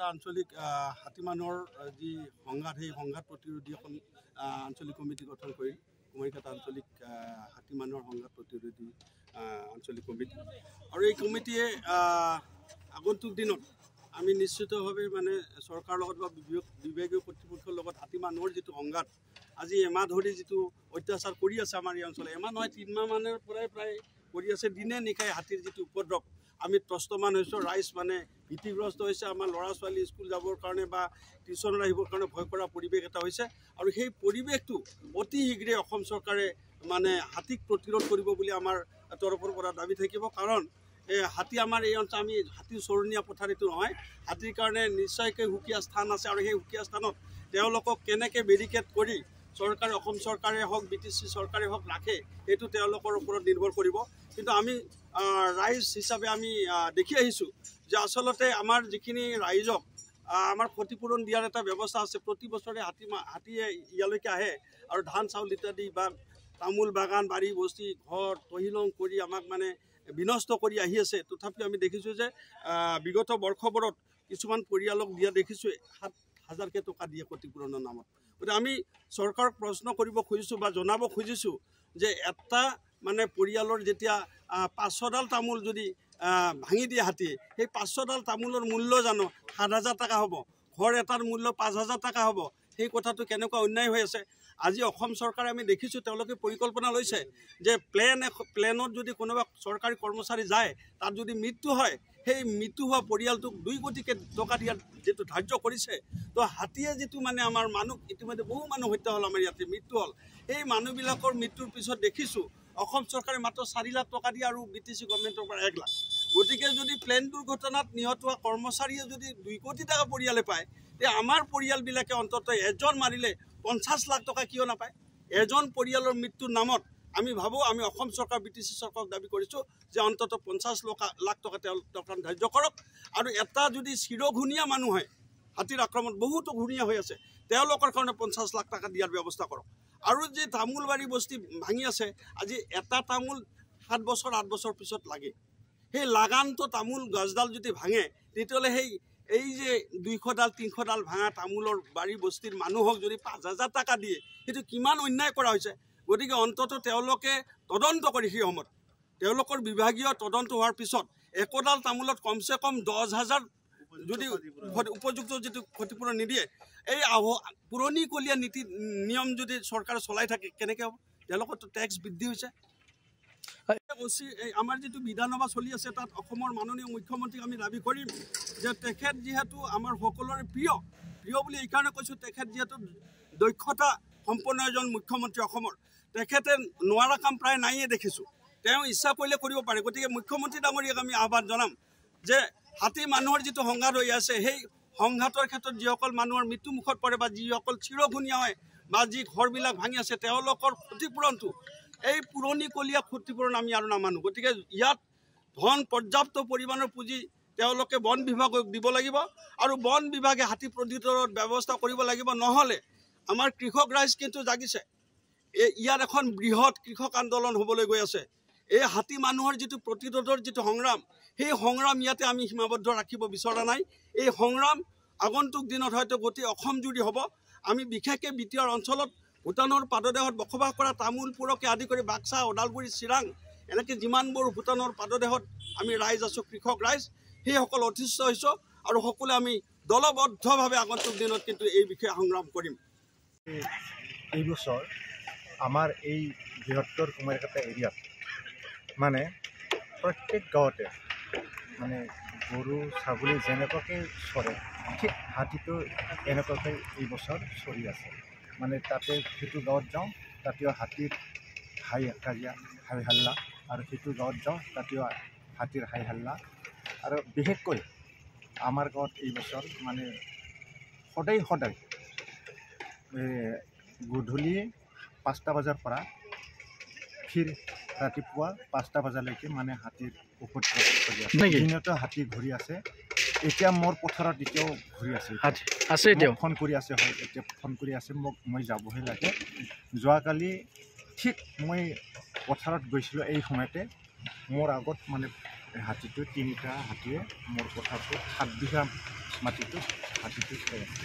কুমাৰিকাটা আঞ্চলিক হাতী মানুহৰ যি সংঘাত সেই সংঘাত প্ৰতিৰোধী এখন আঞ্চলিক কমিটি গঠন কৰি কুমাৰিকাটা আঞ্চলিক হাতী মানুহৰ সংঘাত প্ৰতিৰোধী আঞ্চলিক কমিটি আৰু এই কমিটিয়ে আগন্তুক দিনত আমি নিশ্চিতভাৱে মানে চৰকাৰৰ লগত বা বিভাগীয় কৰ্তৃপক্ষৰ লগত হাতী মানুহৰ যিটো সংঘাত আজি এমাহ ধৰি যিটো অত্যাচাৰ কৰি আছে আমাৰ এই অঞ্চলত এমাহ নহয় 3 মাহ মানৰ পৰাই প্ৰায় কৰি আছে দিনে নিশাই হাতীৰ যিটো উপদ্ৰৱ আমি ত্ৰস্তমান হৈছোঁ ৰাইজ মানে ভীতিগ্ৰস্ত হৈছে আমাৰ ল'ৰা ছোৱালী স্কুল যাবৰ কাৰণে বা টিউশ্যনত আহিবৰ কাৰণে ভয় কৰা পৰিৱেশ এটা হৈছে আৰু সেই পৰিৱেশটো অতি শীঘ্ৰে অসম চৰকাৰে মানে হাতীক প্ৰতিৰোধ কৰিব বুলি আমাৰ তৰফৰ পৰা দাবী থাকিব কাৰণ হাতী আমাৰ এই অঞ্চল আমি হাতীৰ চৰণীয়া পথাৰ এইটো নহয় হাতীৰ কাৰণে নিশ্চয়কৈ সুকীয়া স্থান আছে আৰু সেই সুকীয়া স্থানত তেওঁলোকক কেনেকৈ বেৰিকেড কৰি চৰকাৰে অসম চৰকাৰে হওক BTC চৰকাৰে হওক ৰাখে এইটো তেওঁলোকৰ ওপৰত নিৰ্ভৰ কৰিব কিন্তু আমি ৰাইজ হিচাপে আমি দেখি আহিছোঁ যে আচলতে আমাৰ যিখিনি ৰাইজক আমাৰ ক্ষতিপূৰণ দিয়াৰ এটা ব্যৱস্থা আছে প্ৰতি বছৰে হাতীয়ে ইয়ালৈকে আহে আৰু ধান চাউল ইত্যাদি বা তামোল বাগান বাৰী বস্তি ঘৰ তহিলং কৰি আমাক মানে বিনষ্ট কৰি আহি আছে তথাপিও আমি দেখিছোঁ যে বিগত বৰ্ষবোৰত কিছুমান পৰিয়ালক দিয়া দেখিছোঁ 7,000কে টকা দিয়ে ক্ষতিপূৰণৰ নামত গতিকে আমি চৰকাৰক প্ৰশ্ন কৰিব খুজিছোঁ বা জনাব খুজিছোঁ যে এটা মানে পৰিয়ালৰ যেতিয়া 500ডাল তামোল যদি ভাঙি দিয়ে হাতীয়ে সেই 500ডাল তামোলৰ মূল্য জানো 7,000 টকা হ'ব ঘৰ এটাৰ মূল্য 5,000 টকা হ'ব সেই কথাটো কেনেকুৱা অন্যায় হৈ আছে আজি অসম চৰকাৰে আমি দেখিছোঁ তেওঁলোকে পৰিকল্পনা লৈছে যে প্লেনত যদি কোনোবা চৰকাৰী কৰ্মচাৰী যায় তাত যদি মৃত্যু হয় সেই মৃত্যু হোৱা পৰিয়ালটোক 2 কোটি টকা দিয়াৰ যেটো ধাৰ্য কৰিছে তো হাতীয়ে যেটো মানে আমাৰ মানুহ ইতিমধ্যে বহু মানুহ হত্যা হ'ল আমাৰ ইয়াতে মৃত্যু হ'ল এই মানুহবিলাকৰ মৃত্যুৰ পিছত দেখিছোঁ অসম চৰকাৰে মাত্ৰ 4 লাখ টকা দিয়ে আৰু BTC গভৰ্ণমেণ্টৰ পৰা 1 লাখ গতিকে যদি প্লেন দুৰ্ঘটনাত নিহত হোৱা কৰ্মচাৰীয়ে যদি 2 কোটি টকা পৰিয়ালে পায় তে আমাৰ পৰিয়ালবিলাকে অন্ততঃ এজন মাৰিলে 50 লাখ টকা কিয় নাপায় এজন পৰিয়ালৰ মৃত্যুৰ নামত আমি ভাবোঁ আমি অসম চৰকাৰ BTC চৰকাৰক দাবী কৰিছোঁ যে অন্ততঃ 50 লাখ টকা তেওঁলোকে ধাৰ্য কৰক আৰু এটা যদি চিৰঘূণীয়া মানুহ হয় হাতীৰ আক্ৰমণ বহুতো ঘূণীয়া হৈ আছে তেওঁলোকৰ কাৰণে 50 লাখ টকা দিয়াৰ ব্যৱস্থা কৰক আৰু যে তামোলবাৰী বস্তি ভাঙি আছে আজি এটা তামোল 7 বছৰ 8 বছৰ পিছত লাগে সেই লাগানটো তামোল গছডাল যদি ভাঙে তেতিয়াহ'লে এই যে 200ডাল 300ডাল ভাঙা তামোলৰ বাৰী বস্তিৰ মানুহক যদি 5,000 টকা দিয়ে সেইটো কিমান অন্যায় কৰা হৈছে গতিকে অন্ততঃ তেওঁলোকে তদন্ত কৰি সেই সময়ত তেওঁলোকৰ বিভাগীয় তদন্ত হোৱাৰ পিছত একোডাল তামোলত কমচে কম 10,000 যদি উপযুক্ত যেটো ক্ষতিপূৰণ নিদিয়ে এই পুৰণি কলীয়া নীতি নিয়ম যদি চৰকাৰে চলাই থাকে কেনেকৈ হ'ব তেওঁলোকৰতো টেক্স বৃদ্ধি হৈছে আমাৰ যেটো বিধানসভা চলি আছে তাত অসমৰ মাননীয় মুখ্যমন্ত্ৰীক আমি দাবী কৰিম যে তেখেত যেহেতু আমাৰ সকলোৰে প্ৰিয় বুলি এই কাৰণে কৈছোঁ তেখেত যেহেতু দক্ষতা সম্পন্ন এজন মুখ্যমন্ত্ৰী অসমৰ তেখেতে নোৱাৰা কাম প্ৰায় নাইয়ে দেখিছোঁ তেওঁ ইচ্ছা কৰিলে কৰিব পাৰে গতিকে মুখ্যমন্ত্ৰী ডাঙৰীয়াক আমি আহ্বান জনাম যে হাতী মানুহৰ যেটো সংঘাত হৈ আছে সেই সংঘাতৰ ক্ষেত্ৰত যিসকল মানুহৰ মৃত্যু মুখত পৰে বা যিসকল চিৰঘূণীয়া হয় বা যি ঘৰবিলাক ভাঙি আছে তেওঁলোকৰ ক্ষতিপূৰণটো এই পুৰণি কলীয়া ক্ষতিপূৰণ আমি আৰু নামানো গতিকে ইয়াত ধন পৰ্যাপ্ত পৰিমাণৰ পুঁজি তেওঁলোকে বন বিভাগক দিব লাগিব আৰু বন বিভাগে হাতী প্ৰতিৰোধৰ ব্যৱস্থা কৰিব লাগিব নহ'লে আমাৰ কৃষক ৰাইজ কিন্তু জাগিছে ইয়াত এখন বৃহৎ কৃষক আন্দোলন হ'বলৈ গৈ আছে এই হাতী মানুহৰ যেটো প্ৰতিৰোধৰ যেটো সংগ্ৰাম সেই সংগ্ৰাম ইয়াতে আমি সীমাবদ্ধ ৰাখিব বিচৰা নাই এই সংগ্ৰাম আগন্তুক দিনত হয়তো গোটেই অসম জুৰি হ'ব আমি বিশেষকৈ বিটিআৰ অঞ্চলত ভূটানৰ পাদদেশত বসবাস কৰা তামোলপুৰকে আদি কৰি বাক্সা ওদালগুৰি চিৰাং এনেকৈ যিমানবোৰ ভূটানৰ পাদদেশত আমি ৰাইজ আছোঁ কৃষক ৰাইজ সেইসকল অতিষ্ঠ হৈছোঁ আৰু সকলোৱে আমি দলবদ্ধভাৱে আগন্তুক দিনত কিন্তু এই বিষয়ে সংগ্ৰাম কৰিম এই বছৰ আমাৰ এই বৃহত্তৰ কুমাৰিকাটা এৰিয়াত মানে প্ৰত্যেক গাঁৱতে মানে গৰু ছাগলী যেনেকুৱাকৈ চৰে ঠিক হাতীটো এনেকুৱাকৈ এই বছৰ চলি আছে মানে তাতে সেইটো গাঁৱত যাওঁ তাতেও হাতীৰ হাই কাজিয়া হাই হাল্লা আৰু সেইটো গাঁৱত যাওঁ তাতেও হাতীৰ হাই হাল্লা আৰু বিশেষকৈ আমাৰ গাঁৱত এই বছৰ মানে সদায় গধূলি 5টা বজাৰ পৰা ফিৰ ৰাতিপুৱা 5টা বজালৈকে মানে হাতীৰ উপদ্ৰৱ চলি আছে দিনতো হাতী ঘূৰি আছে এতিয়া মোৰ পথাৰত এতিয়াও ঘূৰি আছে এতিয়াও ফোন কৰি আছে হয় এতিয়া ফোন কৰি আছে মই যাবহে লাগে যোৱাকালি ঠিক মই পথাৰত গৈছিলোঁ এই সময়তে মোৰ আগত মানে হাতীটো 3টা হাতীয়ে মোৰ পথাৰটো 7 বিঘা মাটিটো হাতীটো খাই আছে।